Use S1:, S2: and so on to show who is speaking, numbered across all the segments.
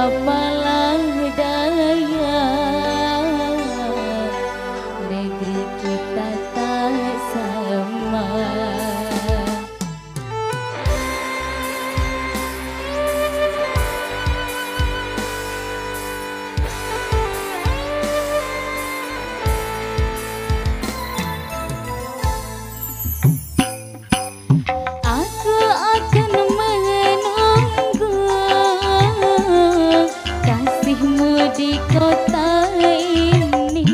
S1: apalah daya, negeri kita tak sama. Aku akan menunggu kasihmu di kota ini.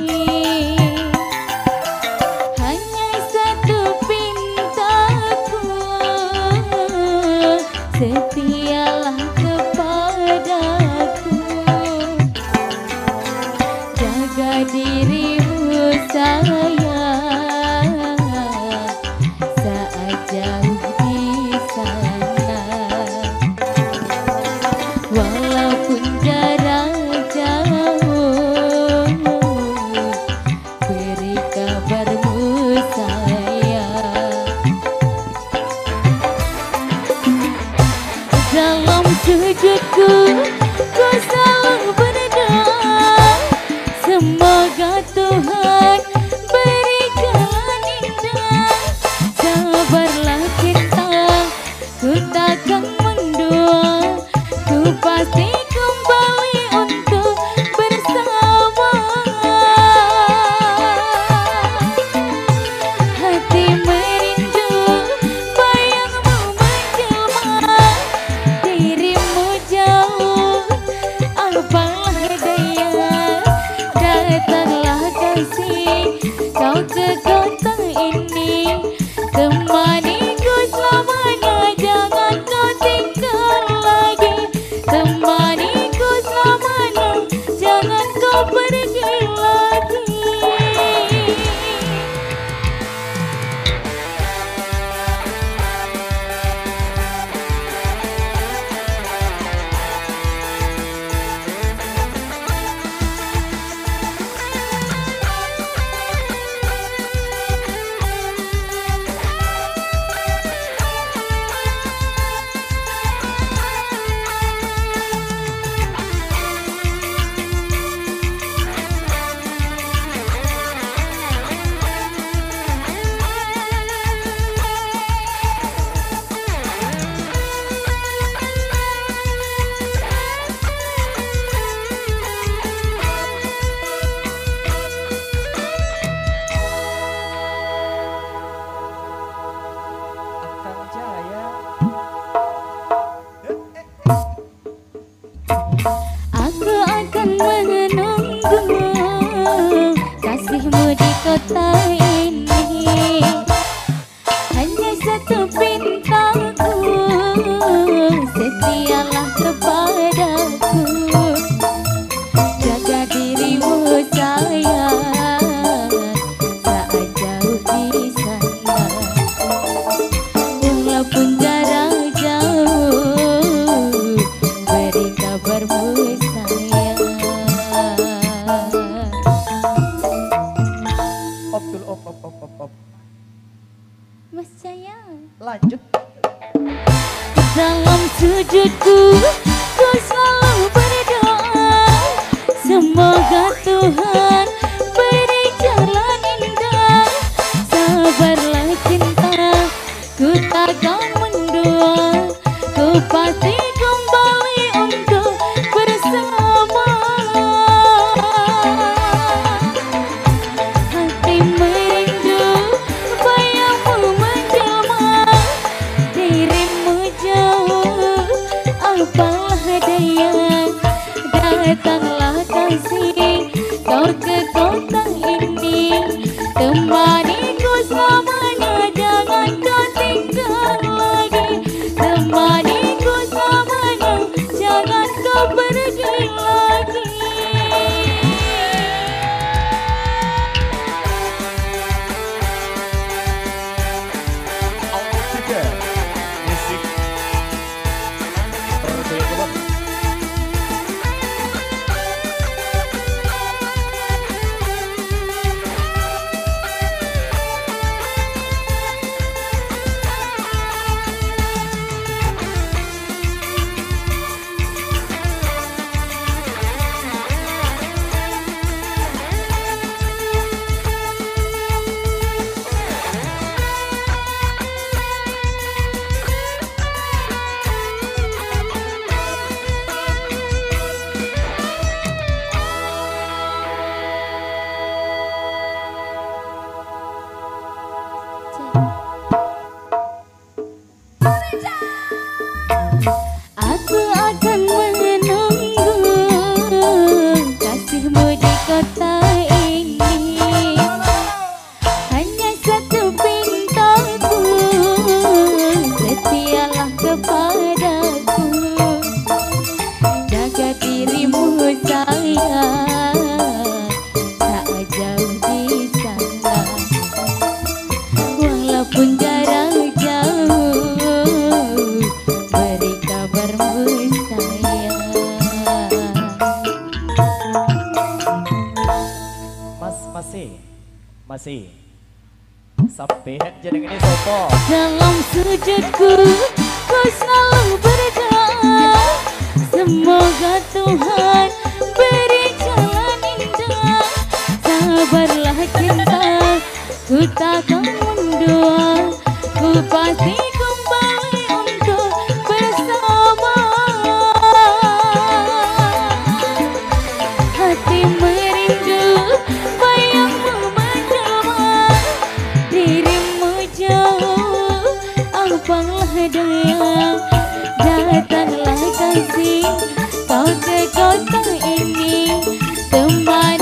S1: Hanya satu pintaku, setialah kepadaku. Jaga dirimu sayang, saat jauh di sana. Walaupun jarak jauh, beri kabarmu sayang. Dalam sujudku ku selalu berdoa, semoga Tuhan beri jalan indah. Sabarlah kita, ku takkan mendua, ku pasti kembali untuk bersama. Hati merindu, bayangmu menjelma, dirimu jauh, apalah daya. Datanglah kasih, kau ke kota ini, temaniku selamanya, jangan kau tinggal lagi. Temaniku selamanya, jangan kau pergi lagi. Aku akan menunggu kasihmu di kota ini. Hanya satu pintaku, setialah kepadaku. Jaga dirimu sayang, saat jauh di sana. Walaupun jarak jauh, beri kabarmu sayang.
S2: Optul op.
S1: Mas sayang,
S2: Lanjut.
S1: dalam sujudku ku selalu berdoa, semoga Tuhan beri jalan indah. Sabarlah cinta, ku takkan mendua, ku pasti kembali untuk bersama. Hati merindu, bayangmu menjelma, dirimu jauh, apalah daya. Datanglah kasih, kau ke kota ini, temaniku selamanya, jangan kau tinggal lagi. Temaniku selamanya, jangan kau pergi lagi.
S2: Tiga. Musik. Berbeda kebun. kasih. Sampai jadi ini sopo.
S1: Dalam sujudku ku selalu berdoa, semoga Tuhan beri jalan indah. Sabarlah cinta, ku takkan mundur, ku pasti kembali untuk bersama. Hati merindu, bayangmu menjelma, dirimu jauh, apalah daya. Datanglah kasih, kau ke kota ini, tempat